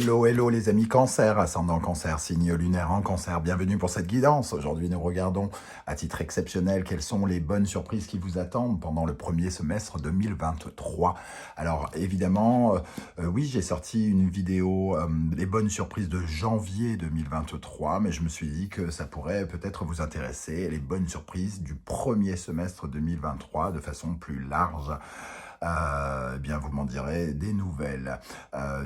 Hello, hello les amis cancer, ascendant cancer, signe lunaire en cancer, bienvenue pour cette guidance. Aujourd'hui nous regardons à titre exceptionnel quelles sont les bonnes surprises qui vous attendent pendant le premier semestre 2023. Alors évidemment, oui j'ai sorti une vidéo, les bonnes surprises de janvier 2023, mais je me suis dit que ça pourrait peut-être vous intéresser, les bonnes surprises du premier semestre 2023 de façon plus large. Eh bien, vous m'en direz des nouvelles.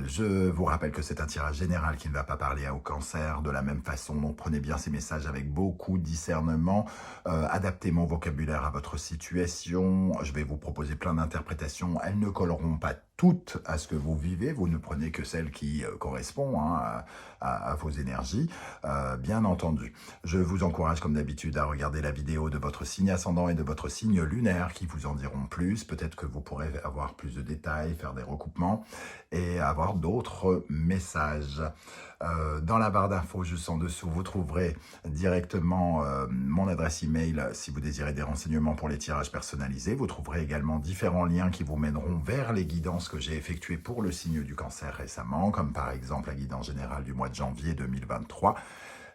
Je vous rappelle que c'est un tirage général qui ne va pas parler au cancer de la même façon, donc prenez bien ces messages avec beaucoup de discernement, adaptez mon vocabulaire à votre situation, je vais vous proposer plein d'interprétations, elles ne colleront pas toutes à ce que vous vivez, vous ne prenez que celle qui correspond à vos énergies, bien entendu. Je vous encourage comme d'habitude à regarder la vidéo de votre signe ascendant et de votre signe lunaire qui vous en diront plus, peut-être que vous pourrez avoir plus de détails, faire des recoupements et avoir d'autres messages. Dans la barre d'infos juste en dessous, vous trouverez directement mon adresse email si vous désirez des renseignements pour les tirages personnalisés. Vous trouverez également différents liens qui vous mèneront vers les guidances que j'ai effectuées pour le signe du cancer récemment, comme par exemple la guidance générale du mois de janvier 2023,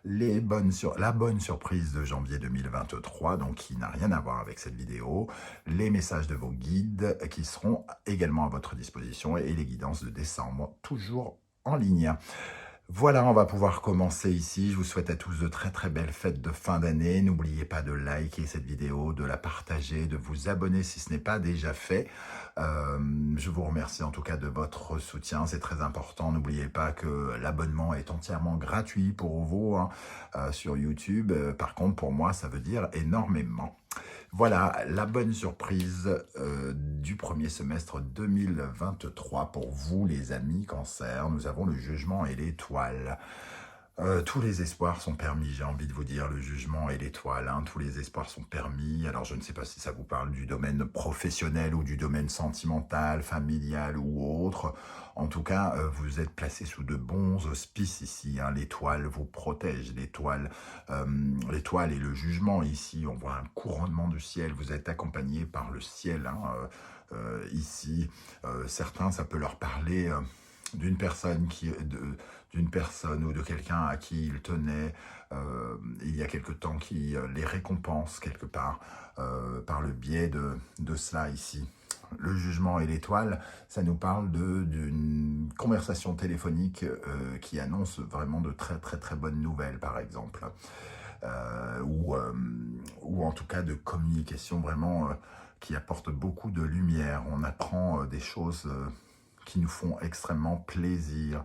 la bonne surprise de janvier 2023, donc qui n'a rien à voir avec cette vidéo, les messages de vos guides qui seront également à votre disposition et les guidances de décembre, toujours en ligne. Voilà, on va pouvoir commencer ici. Je vous souhaite à tous de très très belles fêtes de fin d'année. N'oubliez pas de liker cette vidéo, de la partager, de vous abonner si ce n'est pas déjà fait. Je vous remercie en tout cas de votre soutien, c'est très important. N'oubliez pas que l'abonnement est entièrement gratuit pour vous sur YouTube. Par contre, pour moi, ça veut dire énormément. Voilà, la bonne surprise du premier semestre 2023 pour vous les amis cancer. Nous avons le jugement et l'étoile. Tous les espoirs sont permis, j'ai envie de vous dire, le jugement et l'étoile, hein, tous les espoirs sont permis. Alors je ne sais pas si ça vous parle du domaine professionnel ou du domaine sentimental, familial ou autre. En tout cas, vous êtes placé sous de bons auspices ici, hein. L'étoile vous protège, l'étoile et le jugement ici, on voit un couronnement du ciel, vous êtes accompagné par le ciel, hein, ici. Certains, ça peut leur parler d'une personne ou de quelqu'un à qui ils tenaient il y a quelque temps qui les récompense quelque part par le biais de cela ici. Le jugement et l'étoile, ça nous parle d'une conversation téléphonique qui annonce vraiment de très très très bonnes nouvelles par exemple. Ou en tout cas de communication vraiment qui apporte beaucoup de lumière. On apprend des choses qui nous font extrêmement plaisir.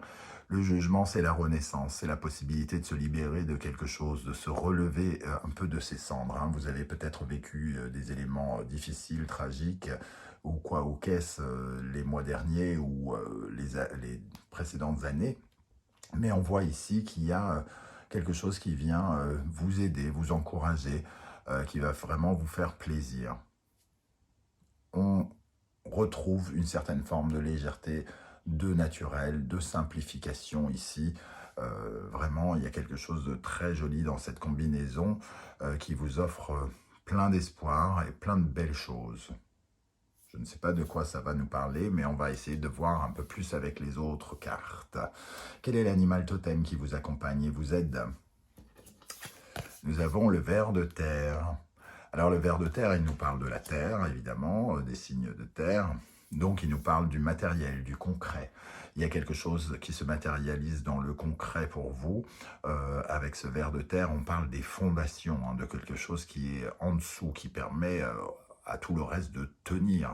Le jugement, c'est la renaissance, c'est la possibilité de se libérer de quelque chose, de se relever un peu de ses cendres, hein. Vous avez peut-être vécu des éléments difficiles, tragiques, ou qu'est-ce les mois derniers ou les précédentes années. Mais on voit ici qu'il y a quelque chose qui vient vous aider, vous encourager, qui va vraiment vous faire plaisir. On retrouve une certaine forme de légèreté, de naturel, de simplification ici. Vraiment, il y a quelque chose de très joli dans cette combinaison qui vous offre plein d'espoir et plein de belles choses. Je ne sais pas de quoi ça va nous parler, mais on va essayer de voir un peu plus avec les autres cartes. Quel est l'animal totem qui vous accompagne et vous aide? Nous avons le ver de terre. Alors le ver de terre, il nous parle de la terre, évidemment, des signes de terre. Donc il nous parle du matériel, du concret. Il y a quelque chose qui se matérialise dans le concret pour vous. Avec ce ver de terre, on parle des fondations, hein, de quelque chose qui est en dessous, qui permet à tout le reste de tenir.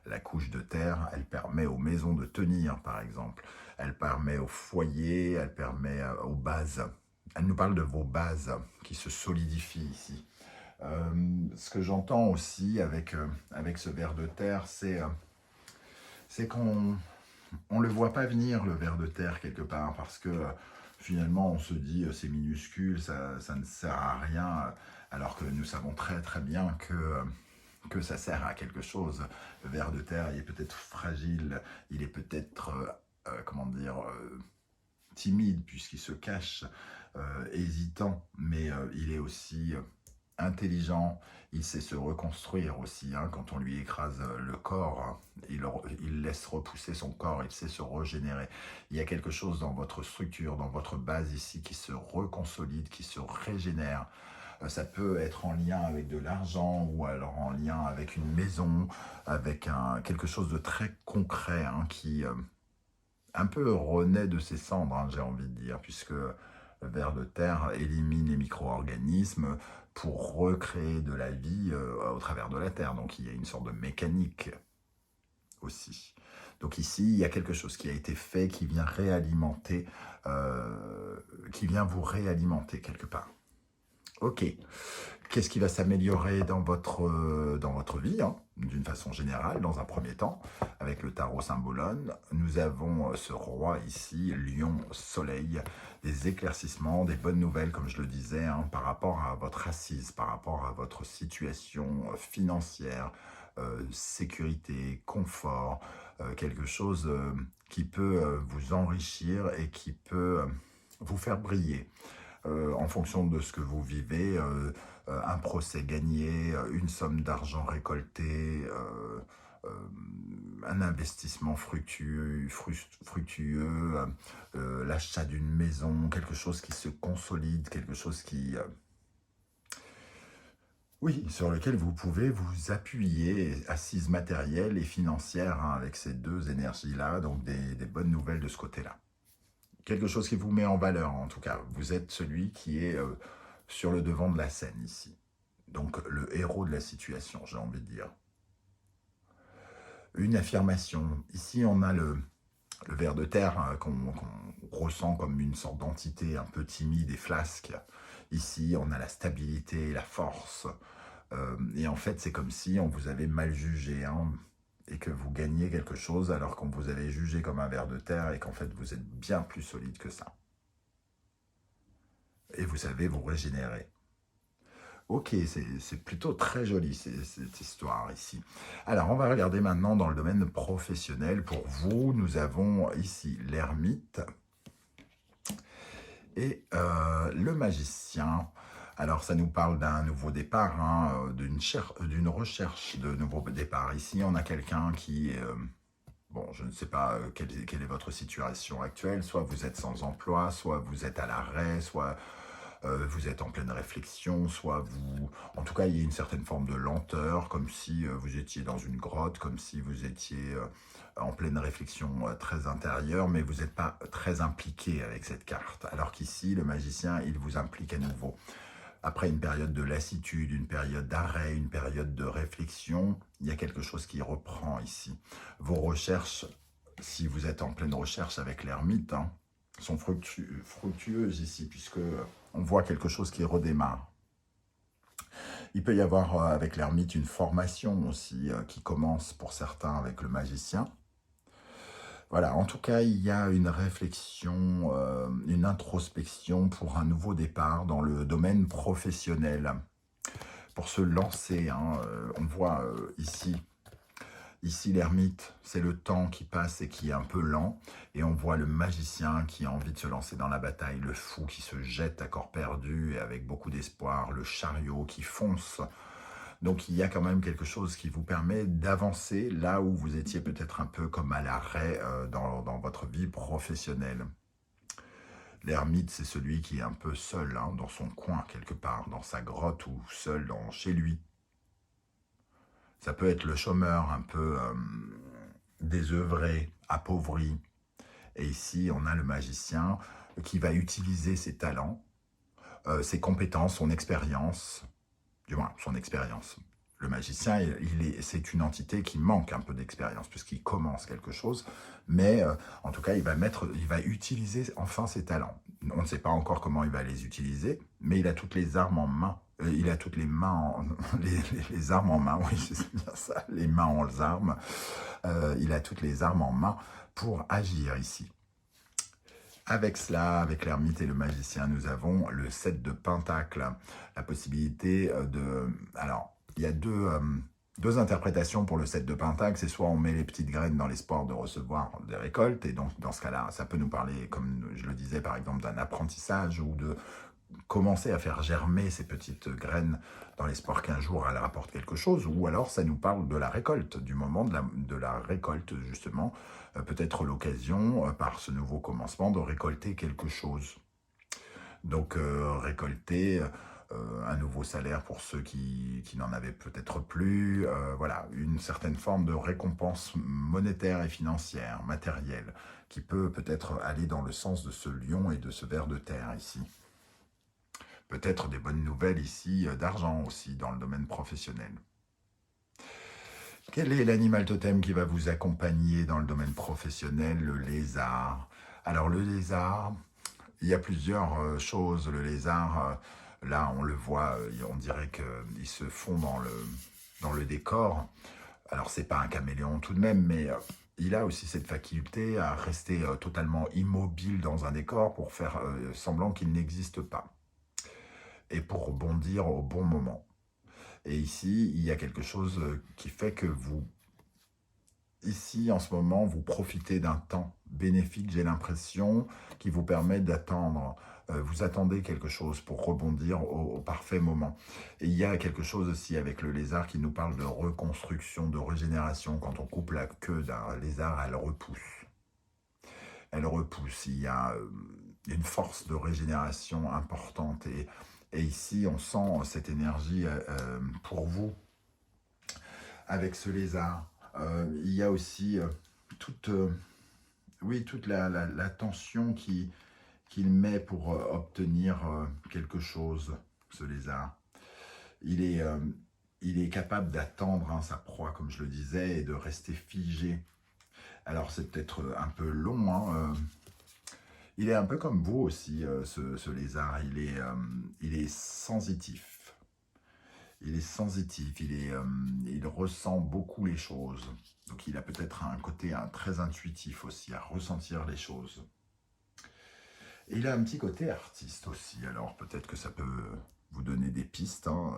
La couche de terre, elle permet aux maisons de tenir, par exemple. Elle permet au foyer, elle permet aux bases. Elle nous parle de vos bases qui se solidifient ici. Ce que j'entends aussi avec ce ver de terre, c'est qu'on ne le voit pas venir, le ver de terre, quelque part, parce que finalement, on se dit c'est minuscule, ça ne sert à rien, alors que nous savons très très bien que ça sert à quelque chose. Le ver de terre, il est peut-être fragile, il est peut-être, comment dire, timide, puisqu'il se cache, hésitant, mais il est aussi intelligent, il sait se reconstruire aussi, hein, quand on lui écrase le corps, hein, il laisse repousser son corps, il sait se régénérer. Il y a quelque chose dans votre structure, dans votre base ici qui se reconsolide, qui se régénère. Ça peut être en lien avec de l'argent ou alors en lien avec une maison, avec quelque chose de très concret, hein, qui un peu renaît de ses cendres, hein, j'ai envie de dire, puisque le ver de terre élimine les micro-organismes pour recréer de la vie au travers de la terre. Donc il y a une sorte de mécanique aussi. Donc ici, il y a quelque chose qui a été fait, qui vient réalimenter, qui vient vous réalimenter quelque part. Ok. Qu'est-ce qui va s'améliorer dans votre vie, hein, d'une façon générale, dans un premier temps, avec le tarot symbolone? Nous avons ce roi ici, lion, soleil, des éclaircissements, des bonnes nouvelles, comme je le disais, hein, par rapport à votre assise, par rapport à votre situation financière, sécurité, confort, quelque chose qui peut vous enrichir et qui peut vous faire briller. En fonction de ce que vous vivez, un procès gagné, une somme d'argent récoltée, un investissement fructueux, l'achat d'une maison, quelque chose qui se consolide, quelque chose qui... oui, sur lequel vous pouvez vous appuyer, assise matérielle et financière, hein, avec ces deux énergies-là, donc des bonnes nouvelles de ce côté-là. Quelque chose qui vous met en valeur, en tout cas. Vous êtes celui qui est sur le devant de la scène ici. Donc le héros de la situation, j'ai envie de dire. Une affirmation. Ici, on a le ver de terre, hein, qu'on ressent comme une sorte d'entité un peu timide et flasque. Ici, on a la stabilité, la force. Et en fait, c'est comme si on vous avait mal jugé, hein, et que vous gagnez quelque chose alors qu'on vous avait jugé comme un ver de terre et qu'en fait, vous êtes bien plus solide que ça. Et vous savez vous régénérer. Ok, c'est plutôt très joli cette histoire ici. Alors, on va regarder maintenant dans le domaine professionnel. Pour vous, nous avons ici l'ermite et le magicien. Alors, ça nous parle d'un nouveau départ, hein, d'une recherche de nouveau départ. Ici, on a quelqu'un qui est... bon, je ne sais pas quelle est votre situation actuelle. Soit vous êtes sans emploi, soit vous êtes à l'arrêt, soit... vous êtes en pleine réflexion, soit vous... En tout cas, il y a une certaine forme de lenteur, comme si vous étiez dans une grotte, comme si vous étiez en pleine réflexion très intérieure, mais vous n'êtes pas très impliqué avec cette carte. Alors qu'ici, le magicien, il vous implique à nouveau. Après une période de lassitude, une période d'arrêt, une période de réflexion, il y a quelque chose qui reprend ici. Vos recherches, si vous êtes en pleine recherche avec l'ermite, hein, sont fructueuses ici, puisque on voit quelque chose qui redémarre. Il peut y avoir avec l'ermite une formation aussi qui commence pour certains avec le magicien. Voilà, en tout cas, il y a une réflexion, une introspection pour un nouveau départ dans le domaine professionnel. Pour se lancer, hein, on voit ici l'ermite, c'est le temps qui passe et qui est un peu lent. Et on voit le magicien qui a envie de se lancer dans la bataille, le fou qui se jette à corps perdu et avec beaucoup d'espoir, le chariot qui fonce. Donc il y a quand même quelque chose qui vous permet d'avancer là où vous étiez peut-être un peu comme à l'arrêt dans votre vie professionnelle. L'ermite, c'est celui qui est un peu seul, hein, dans son coin quelque part, dans sa grotte ou seul chez lui. Ça peut être le chômeur un peu désœuvré, appauvri. Et ici, on a le magicien qui va utiliser ses talents, ses compétences, son expérience, du moins son expérience. Le magicien, c'est une entité qui manque un peu d'expérience, puisqu'il commence quelque chose, mais en tout cas, il va utiliser enfin ses talents. On ne sait pas encore comment il va les utiliser, mais il a toutes les armes en main. Il a toutes les mains, les armes en main, oui, c'est bien ça, les mains en armes. Il a toutes les armes en main pour agir ici. Avec cela, avec l'ermite et le magicien, nous avons le 7 de Pentacle, la possibilité de... Alors, il y a deux interprétations pour le 7 de Pentacle. C'est soit on met les petites graines dans l'espoir de recevoir des récoltes, et donc dans ce cas-là, ça peut nous parler, comme je le disais, par exemple, d'un apprentissage ou commencer à faire germer ces petites graines dans l'espoir qu'un jour elles rapportent quelque chose, ou alors ça nous parle de la récolte, du moment de la récolte justement, peut-être l'occasion par ce nouveau commencement de récolter quelque chose. Donc récolter un nouveau salaire pour ceux qui n'en avaient peut-être plus, voilà, une certaine forme de récompense monétaire et financière, matérielle, qui peut peut-être aller dans le sens de ce lion et de ce ver de terre ici. Peut-être des bonnes nouvelles ici d'argent aussi dans le domaine professionnel. Quel est l'animal totem qui va vous accompagner dans le domaine professionnel? Le lézard. Alors le lézard, il y a plusieurs choses. Le lézard, là on le voit, on dirait qu'il se fond dans le décor. Alors c'est pas un caméléon tout de même, mais il a aussi cette faculté à rester totalement immobile dans un décor pour faire semblant qu'il n'existe pas. Et pour rebondir au bon moment. Et ici, il y a quelque chose qui fait que vous, ici, en ce moment, vous profitez d'un temps bénéfique, j'ai l'impression, qui vous permet d'attendre. Vous attendez quelque chose pour rebondir au parfait moment. Et il y a quelque chose aussi avec le lézard qui nous parle de reconstruction, de régénération. Quand on coupe la queue d'un lézard, elle repousse. Elle repousse. Il y a une force de régénération importante. Et ici, on sent cette énergie pour vous avec ce lézard. Il y a aussi toute la tension qu'il met pour obtenir quelque chose, ce lézard. Il est capable d'attendre sa proie, comme je le disais, et de rester figé. Alors, c'est peut-être un peu long, hein, il est un peu comme vous aussi, ce lézard. Il est sensitif. Il est sensitif. Il ressent beaucoup les choses. Donc il a peut-être un côté très intuitif aussi, à ressentir les choses. Et il a un petit côté artiste aussi. Alors peut-être que ça peut vous donner des pistes, hein,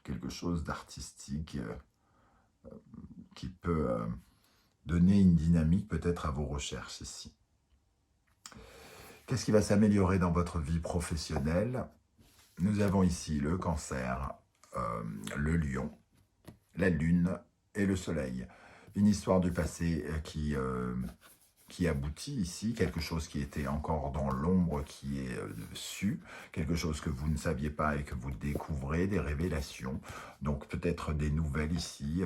quelque chose d'artistique qui peut donner une dynamique peut-être à vos recherches ici. Qu'est-ce qui va s'améliorer dans votre vie professionnelle? Nous avons ici le cancer, le lion, la lune et le soleil. Une histoire du passé qui aboutit ici, quelque chose qui était encore dans l'ombre, qui est su, quelque chose que vous ne saviez pas et que vous découvrez, des révélations. Donc peut-être des nouvelles ici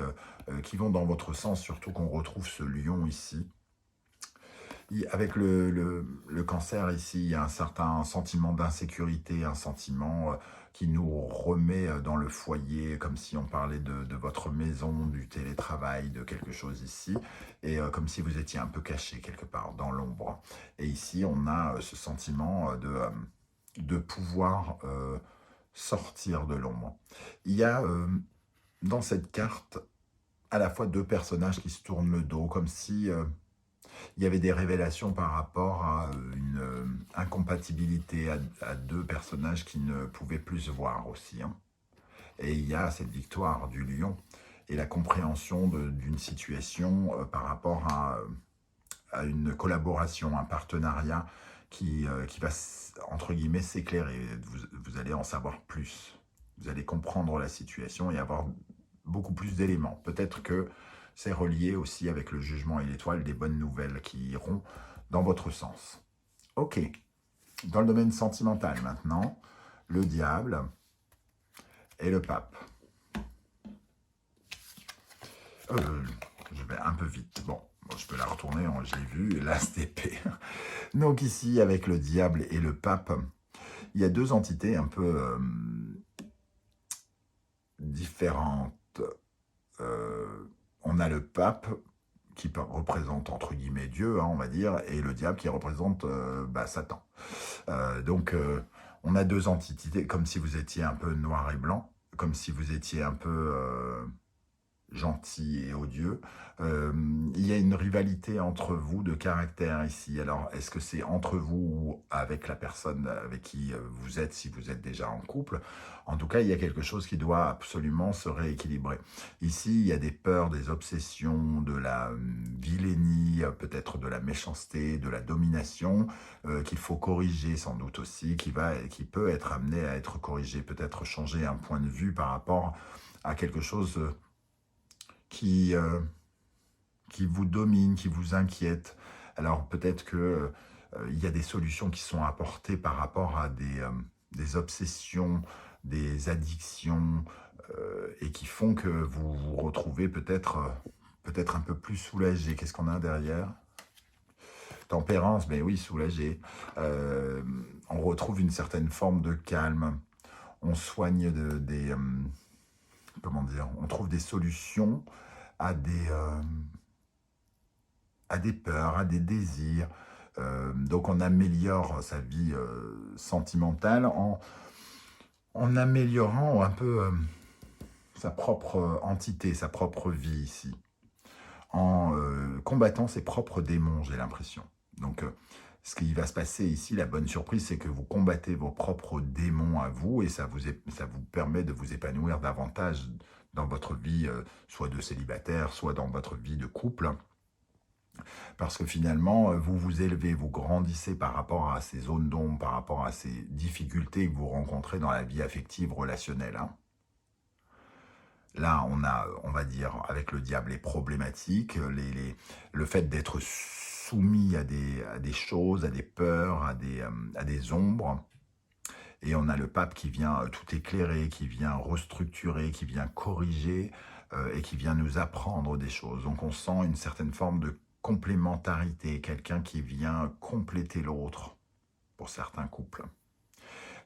qui vont dans votre sens, surtout qu'on retrouve ce lion ici. Avec le cancer ici, il y a un certain sentiment d'insécurité, un sentiment qui nous remet dans le foyer, comme si on parlait de votre maison, du télétravail, de quelque chose ici, et comme si vous étiez un peu caché quelque part, dans l'ombre. Et ici, on a ce sentiment de pouvoir sortir de l'ombre. Il y a dans cette carte à la fois deux personnages qui se tournent le dos, comme si... il y avait des révélations par rapport à une incompatibilité à deux personnages qui ne pouvaient plus se voir aussi. Hein. Et il y a cette victoire du lion et la compréhension d'une situation par rapport à une collaboration, un partenariat qui va, entre guillemets, s'éclairer. Vous allez en savoir plus. Vous allez comprendre la situation et avoir beaucoup plus d'éléments. Peut-être que c'est relié aussi avec le jugement et l'étoile, des bonnes nouvelles qui iront dans votre sens. Ok. Dans le domaine sentimental maintenant, le diable et le pape. Je vais un peu vite. Bon, je peux la retourner, je l'ai vu, l'as d'épée. Donc ici, avec le diable et le pape, il y a deux entités un peu différentes. On a le pape qui représente entre guillemets Dieu, hein, on va dire, et le diable qui représente Satan. Donc on a deux entités, comme si vous étiez un peu noir et blanc, comme si vous étiez un peu gentil et odieux. Il y a une rivalité entre vous de caractère ici. Alors, est-ce que c'est entre vous ou avec la personne avec qui vous êtes, si vous êtes déjà en couple? En tout cas, il y a quelque chose qui doit absolument se rééquilibrer. Ici, il y a des peurs, des obsessions, de la vilainie, peut-être de la méchanceté, de la domination, qu'il faut corriger sans doute aussi, qui peut être amené à être corrigé, peut-être changer un point de vue par rapport à quelque chose qui, euh, qui vous domine, qui vous inquiète. Alors peut-être que il y a des solutions qui sont apportées par rapport à des obsessions, des addictions, et qui font que vous vous retrouvez peut-être un peu plus soulagé. Qu'est-ce qu'on a derrière? Tempérance, mais oui, soulagé. Euh, on retrouve une certaine forme de calme. On soigne comment dire, on trouve des solutions à des peurs, à des désirs. Donc on améliore sa vie sentimentale en améliorant un peu sa propre entité, sa propre vie ici, en combattant ses propres démons, j'ai l'impression. Donc ce qui va se passer ici, la bonne surprise, c'est que vous combattez vos propres démons à vous et ça vous permet de vous épanouir davantage dans votre vie, soit de célibataire, soit dans votre vie de couple. Parce que finalement, vous vous élevez, vous grandissez par rapport à ces zones d'ombre, par rapport à ces difficultés que vous rencontrez dans la vie affective relationnelle. Hein. Là, on a, on va dire, avec le diable, les problématiques, le fait d'être soumis à des choses, à des peurs, à des ombres. Et on a le pape qui vient tout éclairer, qui vient restructurer, qui vient corriger et qui vient nous apprendre des choses. Donc on sent une certaine forme de complémentarité, quelqu'un qui vient compléter l'autre pour certains couples.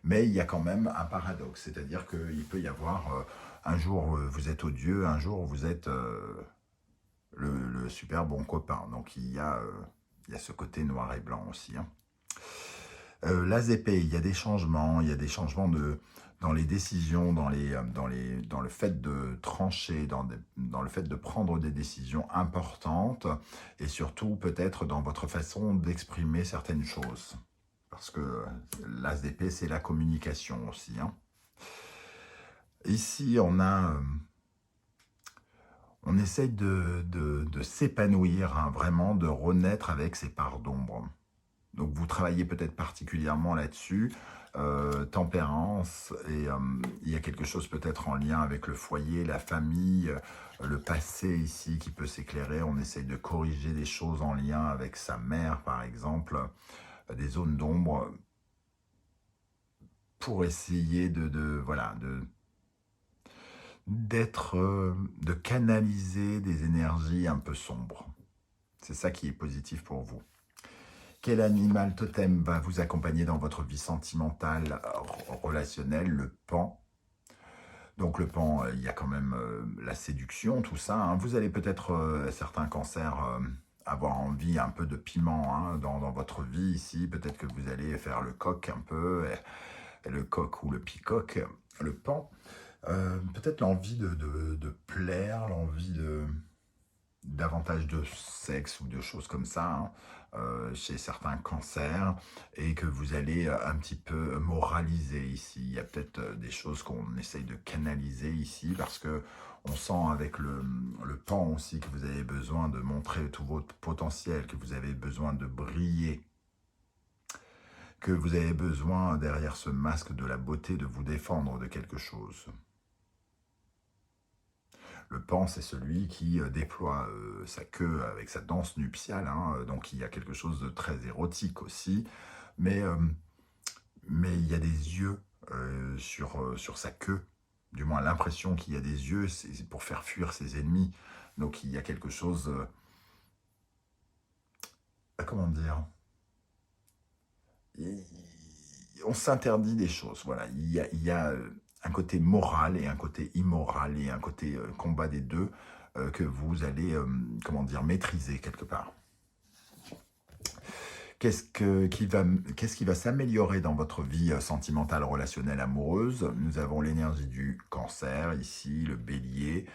Mais il y a quand même un paradoxe, c'est-à-dire qu'il peut y avoir un jour vous êtes odieux, un jour vous êtes le super bon copain. Donc il y a ce côté noir et blanc aussi. Hein. L'AZP, il y a des changements, dans les décisions, dans le fait de trancher, dans le fait de prendre des décisions importantes, et surtout peut-être dans votre façon d'exprimer certaines choses. Parce que l'AZP, c'est la communication aussi. Hein. Ici, on essaye de s'épanouir, hein, vraiment, de renaître avec ses parts d'ombre. Donc vous travaillez peut-être particulièrement là-dessus, tempérance, et il y a quelque chose peut-être en lien avec le foyer, la famille, le passé ici qui peut s'éclairer. On essaye de corriger des choses en lien avec sa mère, par exemple, des zones d'ombre, pour essayer voilà, de canaliser des énergies un peu sombres. C'est ça qui est positif pour vous. Quel animal totem va vous accompagner dans votre vie sentimentale, relationnelle? Le pan. Donc le pan, il y a quand même la séduction, tout ça. Hein. Vous allez peut-être, certains cancers, avoir envie un peu de piment hein, dans votre vie ici. Peut-être que vous allez faire le coq un peu, le coq ou le peacock, le pan. Peut-être l'envie de plaire, l'envie davantage de sexe ou de choses comme ça hein, chez certains cancers et que vous allez un petit peu moraliser ici. Il y a peut-être des choses qu'on essaye de canaliser ici parce que on sent avec le pan aussi que vous avez besoin de montrer tout votre potentiel, que vous avez besoin de briller, que vous avez besoin derrière ce masque de la beauté de vous défendre de quelque chose. Le pan, c'est celui qui déploie sa queue avec sa danse nuptiale, hein, donc il y a quelque chose de très érotique aussi, mais il y a des yeux sur sa queue, du moins l'impression qu'il y a des yeux, c'est pour faire fuir ses ennemis, donc il y a quelque chose, comment dire, on s'interdit des choses, voilà, il y a un côté moral et un côté immoral et un côté combat des deux que vous allez, comment dire, maîtriser quelque part. Qu'est-ce qui va s'améliorer dans votre vie sentimentale, relationnelle, amoureuse? Nous avons l'énergie du cancer ici, le bélier,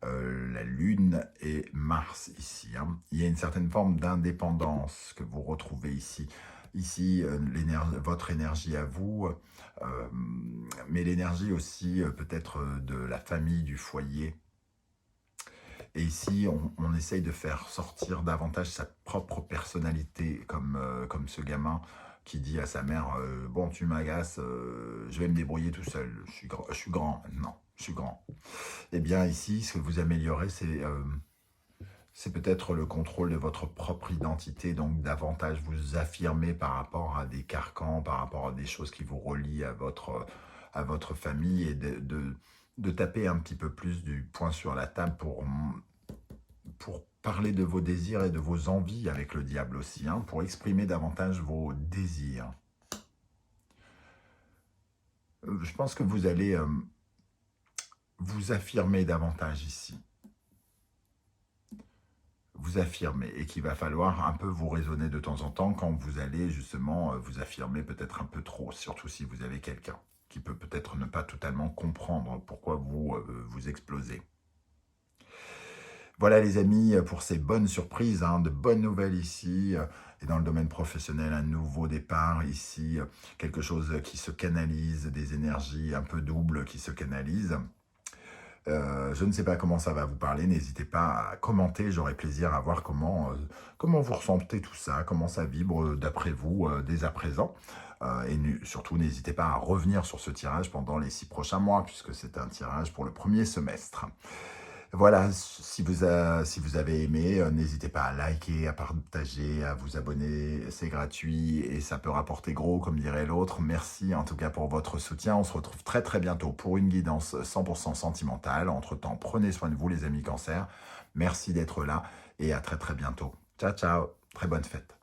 la Lune et Mars ici. Hein. Il y a une certaine forme d'indépendance que vous retrouvez ici. Ici, votre énergie à vous, mais l'énergie aussi peut-être de la famille, du foyer. Et ici, on essaye de faire sortir davantage sa propre personnalité, comme ce gamin qui dit à sa mère bon, tu m'agaces, je vais me débrouiller tout seul, je suis grand maintenant, je suis grand. » Eh bien ici, ce que vous améliorez, c'est peut-être le contrôle de votre propre identité, donc davantage vous affirmer par rapport à des carcans, par rapport à des choses qui vous relient à votre famille, et de taper un petit peu plus du poing sur la table pour parler de vos désirs et de vos envies avec le diable aussi, hein, pour exprimer davantage vos désirs. Je pense que vous allez vous affirmer davantage ici. Vous affirmer, et qu'il va falloir un peu vous raisonner de temps en temps quand vous allez justement vous affirmer peut-être un peu trop, surtout si vous avez quelqu'un qui peut peut-être ne pas totalement comprendre pourquoi vous explosez. Voilà les amis pour ces bonnes surprises, hein, de bonnes nouvelles ici, et dans le domaine professionnel, un nouveau départ ici, quelque chose qui se canalise, des énergies un peu doubles qui se canalisent. Je ne sais pas comment ça va vous parler, n'hésitez pas à commenter, j'aurai plaisir à voir comment vous ressentez tout ça, comment ça vibre d'après vous dès à présent. Et surtout, n'hésitez pas à revenir sur ce tirage pendant les 6 prochains mois, puisque c'est un tirage pour le premier semestre. Voilà, si vous avez aimé, n'hésitez pas à liker, à partager, à vous abonner, c'est gratuit et ça peut rapporter gros, comme dirait l'autre. Merci en tout cas pour votre soutien, on se retrouve très très bientôt pour une guidance 100% sentimentale. Entre-temps, prenez soin de vous les amis Cancer, merci d'être là et à très très bientôt. Ciao ciao, très bonne fête.